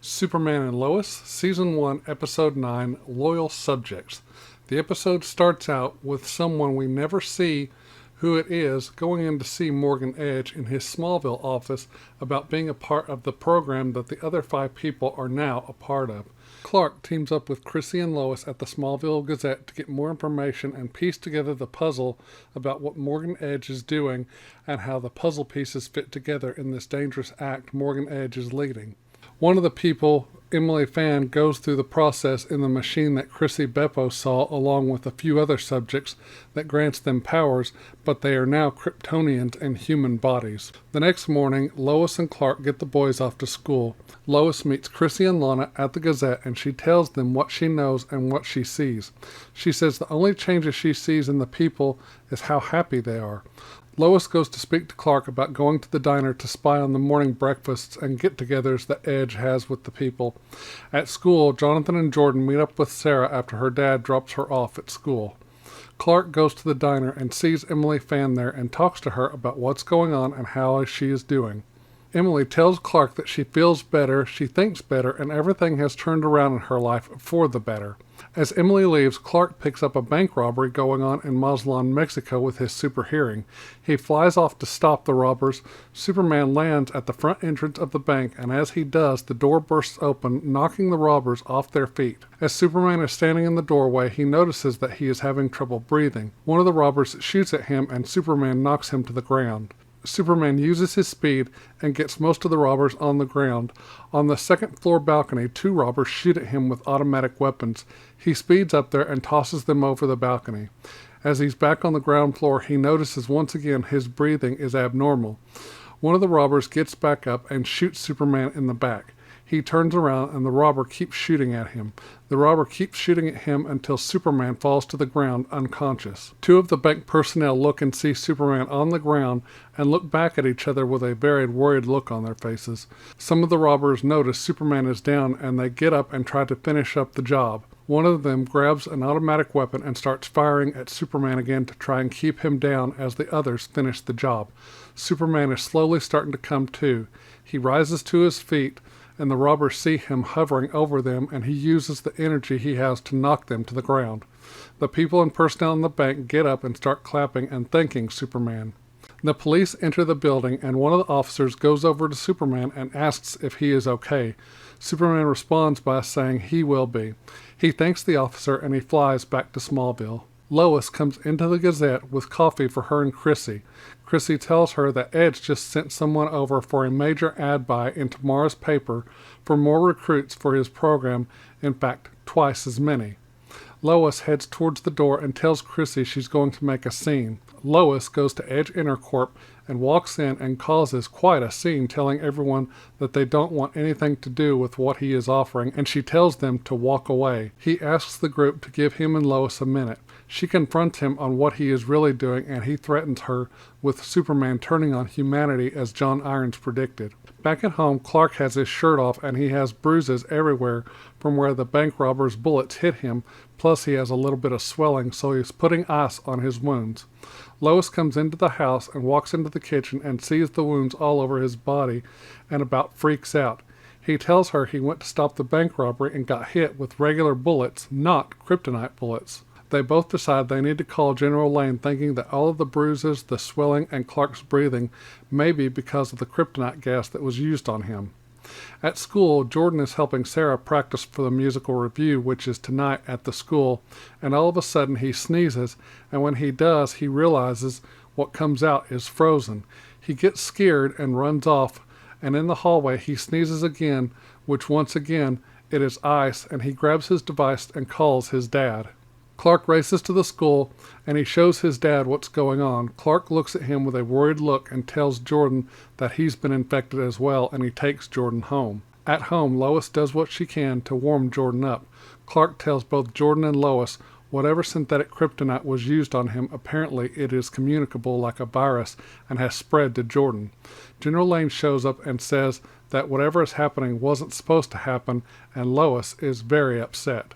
Superman and Lois, Season 1, Episode 9, Loyal Subjects. The episode starts out with someone we never see who it is going in to see Morgan Edge in his Smallville office about being a part of the program that the other 5 people are now a part of. Clark teams up with Chrissy and Lois at the Smallville Gazette to get more information and piece together the puzzle about what Morgan Edge is doing and how the puzzle pieces fit together in this dangerous act Morgan Edge is leading. One of the people, Emily Fan, goes through the process in the machine that Chrissy Beppo saw along with a few other subjects that grants them powers, but they are now Kryptonians in human bodies. The next morning, Lois and Clark get the boys off to school. Lois meets Chrissy and Lana at the Gazette and she tells them what she knows and what she sees. She says the only changes she sees in the people is how happy they are. Lois goes to speak to Clark about going to the diner to spy on the morning breakfasts and get-togethers that Edge has with the people. At school, Jonathan and Jordan meet up with Sarah after her dad drops her off at school. Clark goes to the diner and sees Emily Fan there and talks to her about what's going on and how she is doing. Emily tells Clark that she feels better, she thinks better, and everything has turned around in her life for the better. As Emily leaves, Clark picks up a bank robbery going on in Mazatlan, Mexico with his super hearing. He flies off to stop the robbers. Superman lands at the front entrance of the bank, and as he does, the door bursts open, knocking the robbers off their feet. As Superman is standing in the doorway, he notices that he is having trouble breathing. One of the robbers shoots at him, and Superman knocks him to the ground. Superman uses his speed and gets most of the robbers on the ground. On the second floor balcony, 2 robbers shoot at him with automatic weapons. He speeds up there and tosses them over the balcony. As he's back on the ground floor, he notices once again his breathing is abnormal. One of the robbers gets back up and shoots Superman in the back. He turns around and the robber keeps shooting at him. The robber keeps shooting at him until Superman falls to the ground unconscious. 2 of the bank personnel look and see Superman on the ground and look back at each other with a very worried look on their faces. Some of the robbers notice Superman is down and they get up and try to finish up the job. One of them grabs an automatic weapon and starts firing at Superman again to try and keep him down as the others finish the job. Superman is slowly starting to come to. He rises to his feet, and the robbers see him hovering over them, and he uses the energy he has to knock them to the ground. The people and personnel in the bank get up and start clapping and thanking Superman. The police enter the building, and one of the officers goes over to Superman and asks if he is okay. Superman responds by saying he will be. He thanks the officer, and he flies back to Smallville. Lois comes into the Gazette with coffee for her and Chrissy. Chrissy tells her that Edge just sent someone over for a major ad buy in tomorrow's paper for more recruits for his program, in fact, twice as many. Lois heads towards the door and tells Chrissy she's going to make a scene. Lois goes to Edge Intercorp and walks in and causes quite a scene, telling everyone that they don't want anything to do with what he is offering, and she tells them to walk away. He asks the group to give him and Lois a minute. She confronts him on what he is really doing, and he threatens her with Superman turning on humanity as John Irons predicted. Back at home, Clark has his shirt off and he has bruises everywhere from where the bank robber's bullets hit him, plus he has a little bit of swelling, so he's putting ice on his wounds. Lois comes into the house and walks into the kitchen and sees the wounds all over his body and about freaks out. He tells her he went to stop the bank robbery and got hit with regular bullets, not kryptonite bullets. They both decide they need to call General Lane, thinking that all of the bruises, the swelling, and Clark's breathing may be because of the kryptonite gas that was used on him. At school, Jordan is helping Sarah practice for the musical review, which is tonight at the school, and all of a sudden he sneezes, and when he does, he realizes what comes out is frozen. He gets scared and runs off, and in the hallway he sneezes again, which once again, it is ice, and he grabs his device and calls his dad. Clark races to the school, and he shows his dad what's going on. Clark looks at him with a worried look and tells Jordan that he's been infected as well, and he takes Jordan home. At home, Lois does what she can to warm Jordan up. Clark tells both Jordan and Lois whatever synthetic kryptonite was used on him, apparently it is communicable like a virus and has spread to Jordan. General Lane shows up and says that whatever is happening wasn't supposed to happen, and Lois is very upset.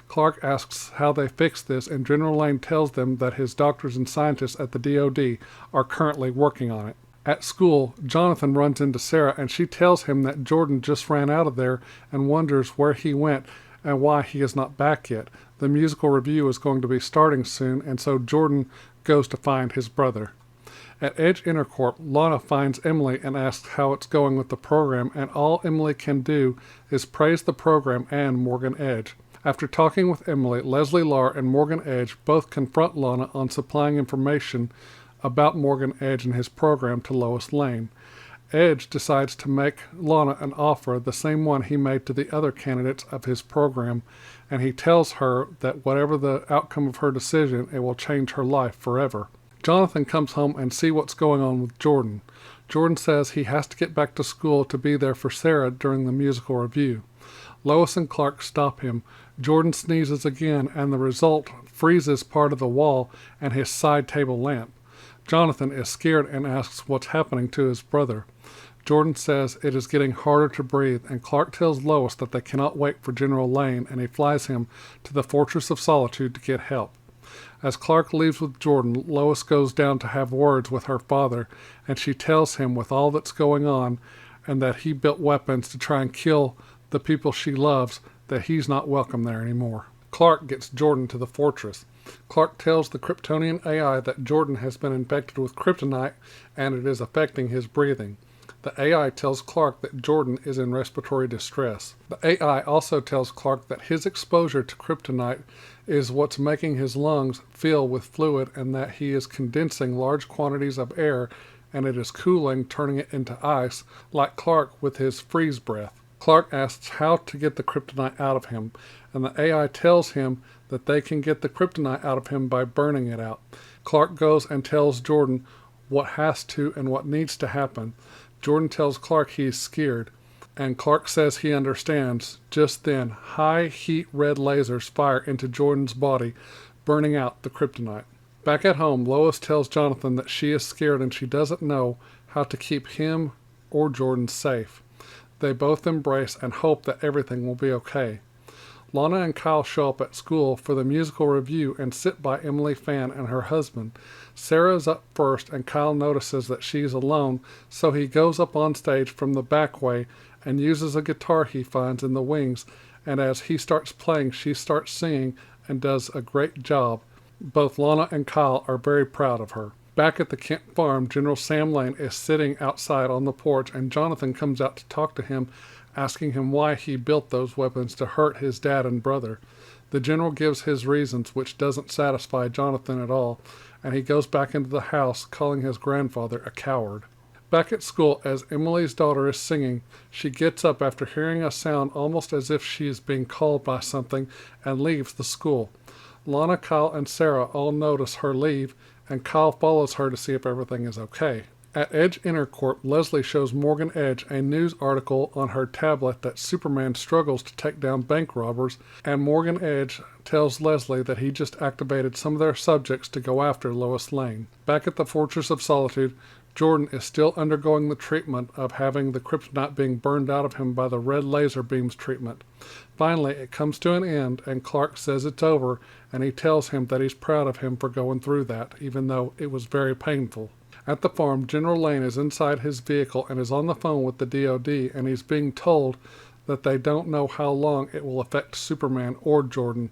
Clark asks how they fixed this, and General Lane tells them that his doctors and scientists at the DoD are currently working on it. At school, Jonathan runs into Sarah and she tells him that Jordan just ran out of there and wonders where he went and why he is not back yet. The musical review is going to be starting soon, and so Jordan goes to find his brother. At Edge Intercorp, Lana finds Emily and asks how it's going with the program, and all Emily can do is praise the program and Morgan Edge. After talking with Emily, Leslie Larr and Morgan Edge both confront Lana on supplying information about Morgan Edge and his program to Lois Lane. Edge decides to make Lana an offer, the same one he made to the other candidates of his program, and he tells her that whatever the outcome of her decision, it will change her life forever. Jonathan comes home and sees what's going on with Jordan. Jordan says he has to get back to school to be there for Sarah during the musical review. Lois and Clark stop him. Jordan sneezes again, and the result freezes part of the wall and his side table lamp. Jonathan is scared and asks what's happening to his brother. Jordan says it is getting harder to breathe, and Clark tells Lois that they cannot wait for General Lane, and he flies him to the Fortress of Solitude to get help. As Clark leaves with Jordan, Lois goes down to have words with her father, and she tells him with all that's going on, and that he built weapons to try and kill the people she loves, that he's not welcome there anymore. Clark gets Jordan to the fortress. Clark tells the Kryptonian AI that Jordan has been infected with kryptonite and it is affecting his breathing. The AI tells Clark that Jordan is in respiratory distress. The AI also tells Clark that his exposure to kryptonite is what's making his lungs fill with fluid and that he is condensing large quantities of air and it is cooling, turning it into ice, like Clark with his freeze breath. Clark asks how to get the kryptonite out of him, and the AI tells him that they can get the kryptonite out of him by burning it out. Clark goes and tells Jordan what has to and what needs to happen. Jordan tells Clark he is scared, and Clark says he understands. Just then, high heat red lasers fire into Jordan's body, burning out the kryptonite. Back at home, Lois tells Jonathan that she is scared and she doesn't know how to keep him or Jordan safe. They both embrace and hope that everything will be okay. Lana and Kyle show up at school for the musical review and sit by Emily Fan and her husband. Sarah is up first and Kyle notices that she's alone, so he goes up on stage from the back way and uses a guitar he finds in the wings, and as he starts playing, she starts singing and does a great job. Both Lana and Kyle are very proud of her. Back at the Kent farm, General Sam Lane is sitting outside on the porch, and Jonathan comes out to talk to him, asking him why he built those weapons to hurt his dad and brother. The general gives his reasons, which doesn't satisfy Jonathan at all, and he goes back into the house, calling his grandfather a coward. Back at school, as Emily's daughter is singing, she gets up after hearing a sound almost as if she is being called by something and leaves the school. Lana, Kyle, and Sarah all notice her leave, and Kyle follows her to see if everything is okay. At Edge Intercorp, Leslie shows Morgan Edge a news article on her tablet that Superman struggles to take down bank robbers, and Morgan Edge tells Leslie that he just activated some of their subjects to go after Lois Lane. Back at the Fortress of Solitude, Jordan is still undergoing the treatment of having the kryptonite being burned out of him by the red laser beams treatment. Finally, it comes to an end, and Clark says it's over, and he tells him that he's proud of him for going through that, even though it was very painful. At the farm, General Lane is inside his vehicle and is on the phone with the DOD, and he's being told that they don't know how long it will affect Superman or Jordan.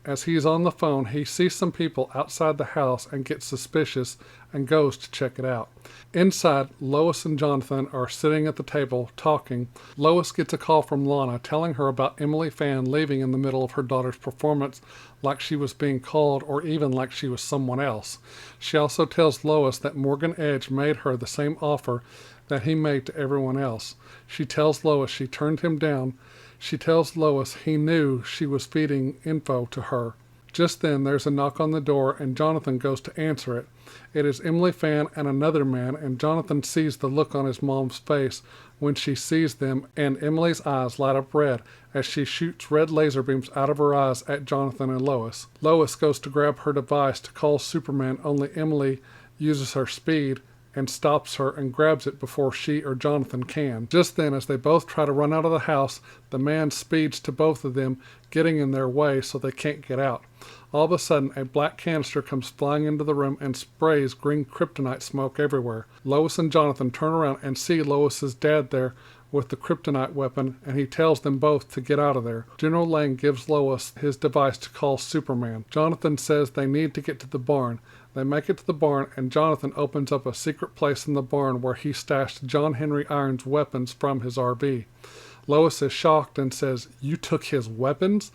As he's on the phone, he sees some people outside the house and gets suspicious and goes to check it out. Inside, Lois and Jonathan are sitting at the table talking. Lois gets a call from Lana telling her about Emily Fan leaving in the middle of her daughter's performance like she was being called or even like she was someone else. She also tells Lois that Morgan Edge made her the same offer that he made to everyone else. She tells Lois she turned him down. She tells Lois he knew she was feeding info to her. Just then, there's a knock on the door, and Jonathan goes to answer it. It is Emily Fan and another man, and Jonathan sees the look on his mom's face when she sees them, and Emily's eyes light up red as she shoots red laser beams out of her eyes at Jonathan and Lois. Lois goes to grab her device to call Superman, only Emily uses her speed and stops her and grabs it before she or Jonathan can. Just then, as they both try to run out of the house, the man speeds to both of them, getting in their way so they can't get out. All of a sudden, a black canister comes flying into the room and sprays green kryptonite smoke everywhere. Lois and Jonathan turn around and see Lois's dad there with the kryptonite weapon, and he tells them both to get out of there. General Lang gives Lois his device to call Superman. Jonathan says they need to get to the barn. They make it to the barn, and Jonathan opens up a secret place in the barn where he stashed John Henry Irons' weapons from his RV. Lois is shocked and says, "You took his weapons?"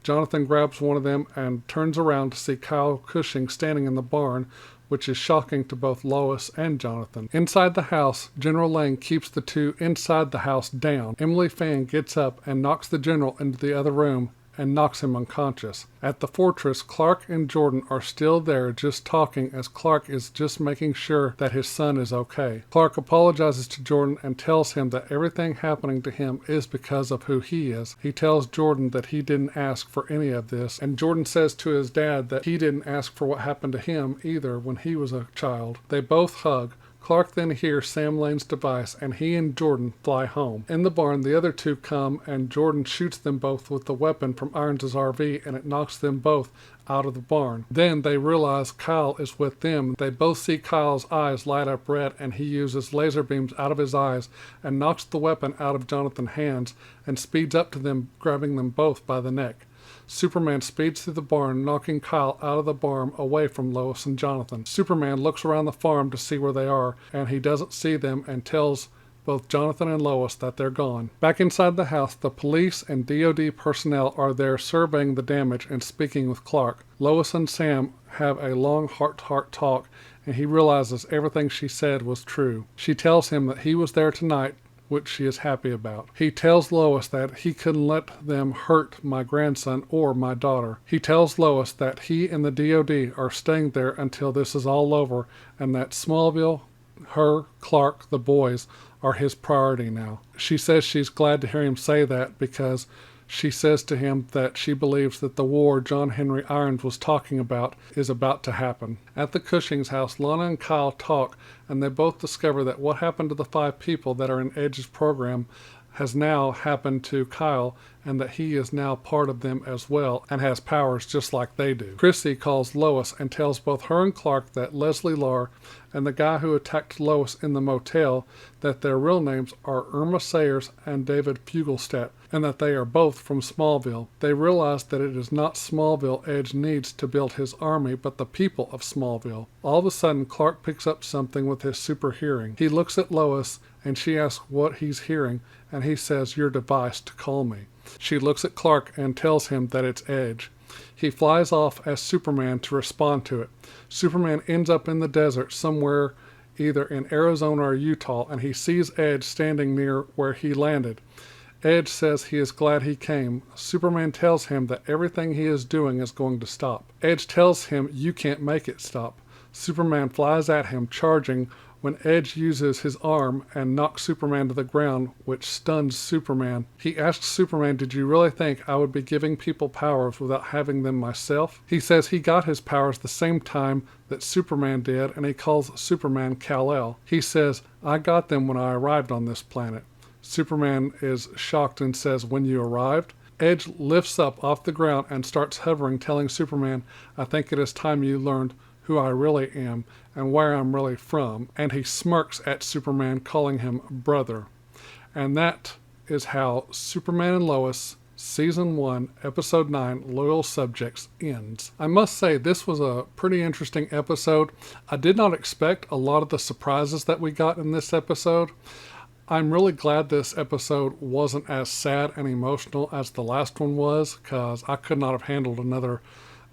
Jonathan grabs one of them and turns around to see Kyle Cushing standing in the barn, which is shocking to both Lois and Jonathan. Inside the house, General Lang keeps the two inside the house down. Emily Fan gets up and knocks the general into the other room and knocks him unconscious. At the fortress, Clark and Jordan are still there just talking as Clark is just making sure that his son is okay. Clark apologizes to Jordan and tells him that everything happening to him is because of who he is. He tells Jordan that he didn't ask for any of this, and Jordan says to his dad that he didn't ask for what happened to him either when he was a child. They both hug. Clark then hears Sam Lane's device, and he and Jordan fly home. In the barn, the other two come, and Jordan shoots them both with the weapon from Irons' RV, and it knocks them both out of the barn. Then they realize Kyle is with them. They both see Kyle's eyes light up red, and he uses laser beams out of his eyes and knocks the weapon out of Jonathan's hands and speeds up to them, grabbing them both by the neck. Superman speeds through the barn, knocking Kyle out of the barn away from Lois and Jonathan. Superman looks around the farm to see where they are, and he doesn't see them and tells both Jonathan and Lois that they're gone. Back inside the house, the police and DOD personnel are there surveying the damage and speaking with Clark. Lois and Sam have a long heart-to-heart talk, and he realizes everything she said was true. She tells him that he was there tonight, which she is happy about. He tells Lois that he couldn't let them hurt my grandson or my daughter. He tells Lois that he and the DOD are staying there until this is all over, and that Smallville, her, Clark, the boys, are his priority now. She says she's glad to hear him say that because she says to him that she believes that the war John Henry Irons was talking about is about to happen. At the Cushing's house, Lana and Kyle talk, and they both discover that what happened to the 5 people that are in Edge's program has now happened to Kyle, and that he is now part of them as well and has powers just like they do. Chrissy calls Lois and tells both her and Clark that Leslie Larr and the guy who attacked Lois in the motel, that their real names are Irma Sayers and David Fugelstadt, and that they are both from Smallville. They realize that it is not Smallville Edge needs to build his army, but the people of Smallville. All of a sudden, Clark picks up something with his super hearing. He looks at Lois, and she asks what he's hearing, and he says, "Your device to call me." She looks at Clark and tells him that it's Edge. He flies off as Superman to respond to it. Superman ends up in the desert somewhere, either in Arizona or Utah, and he sees Edge standing near where he landed. Edge says he is glad he came. Superman tells him that everything he is doing is going to stop. Edge tells him, "You can't make it stop." Superman flies at him, charging, when Edge uses his arm and knocks Superman to the ground, which stuns Superman. He asks Superman, "Did you really think I would be giving people powers without having them myself?" He says he got his powers the same time that Superman did, and he calls Superman Kal-El. He says, "I got them when I arrived on this planet." Superman is shocked and says, "When you arrived?" Edge lifts up off the ground and starts hovering, telling Superman, "I think it is time you learned who I really am and where I'm really from," and he smirks at Superman, calling him brother. And that is how Superman and Lois, Season 1, Episode 9, Loyal Subjects, ends. I must say, this was a pretty interesting episode. I did not expect a lot of the surprises that we got in this episode. I'm really glad this episode wasn't as sad and emotional as the last one was, because I could not have handled another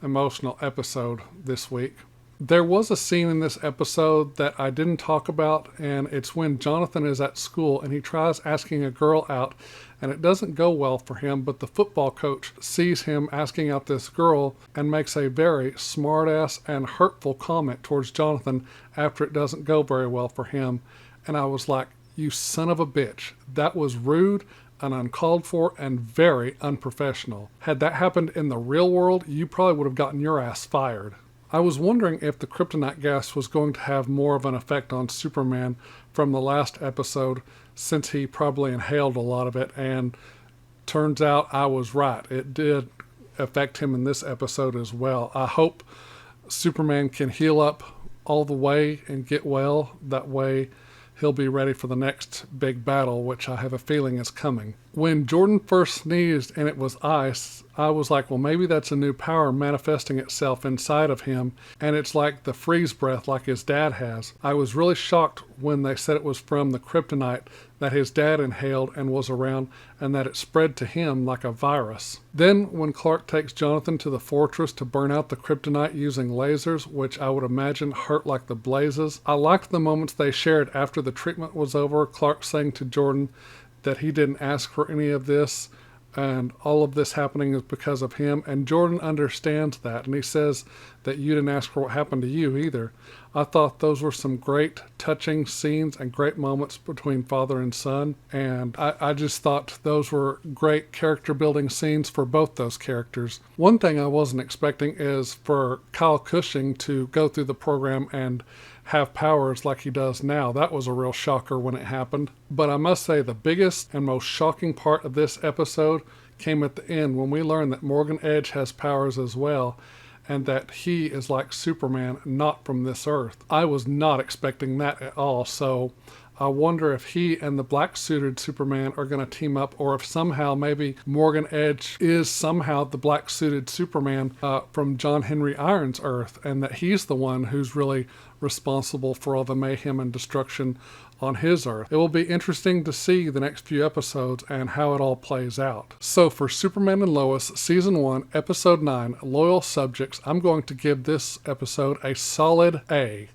emotional episode this week. There was a scene in this episode that I didn't talk about, and it's when Jonathan is at school and he tries asking a girl out, and it doesn't go well for him, but the football coach sees him asking out this girl and makes a very smart-ass and hurtful comment towards Jonathan after it doesn't go very well for him. And I was like, "You son of a bitch. That was rude and uncalled for and very unprofessional. Had that happened in the real world, you probably would have gotten your ass fired." I was wondering if the kryptonite gas was going to have more of an effect on Superman from the last episode, since he probably inhaled a lot of it, and turns out I was right. It did affect him in this episode as well. I hope Superman can heal up all the way and get well. That way he'll be ready for the next big battle, which I have a feeling is coming. When Jordan first sneezed and it was ice, I was like, well, maybe that's a new power manifesting itself inside of him, and it's like the freeze breath like his dad has. I was really shocked when they said it was from the kryptonite that his dad inhaled and was around, and that it spread to him like a virus. Then when Clark takes Jonathan to the fortress to burn out the kryptonite using lasers, which I would imagine hurt like the blazes, I liked the moments they shared after the treatment was over, Clark saying to Jordan that he didn't ask for any of this, and all of this happening is because of him, and Jordan understands that, and he says that you didn't ask for what happened to you either. I thought those were some great touching scenes and great moments between father and son, and I just thought those were great character building scenes for both those characters. One thing I wasn't expecting is for Kyle Cushing to go through the program and have powers like he does now. That was a real shocker when it happened. But I must say the biggest and most shocking part of this episode came at the end when we learned that Morgan Edge has powers as well, and that he is like Superman, not from this earth. I was not expecting that at all, so I wonder if he and the black-suited Superman are going to team up, or if somehow maybe Morgan Edge is somehow the black-suited Superman from John Henry Irons' Earth, and that he's the one who's really responsible for all the mayhem and destruction on his Earth. It will be interesting to see the next few episodes and how it all plays out. So for Superman and Lois, Season 1, Episode 9, Loyal Subjects, I'm going to give this episode a solid A.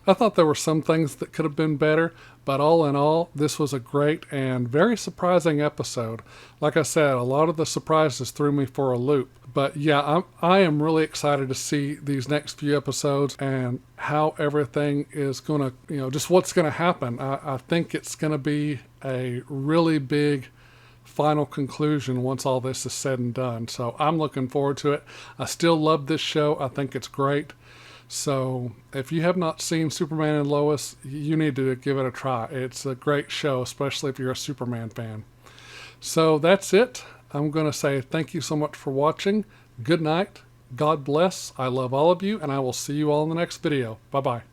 I thought there were some things that could have been better, but all in all, this was a great and very surprising episode. Like I said, a lot of the surprises threw me for a loop. But yeah, I am really excited to see these next few episodes and how everything is going to, just what's going to happen. I think it's going to be a really big final conclusion once all this is said and done. So I'm looking forward to it. I still love this show. I think it's great. So if you have not seen Superman and Lois, you need to give it a try. It's a great show, especially if you're a Superman fan. So that's it. I'm going to say thank you so much for watching. Good night. God bless. I love all of you, and I will see you all in the next video. Bye-bye.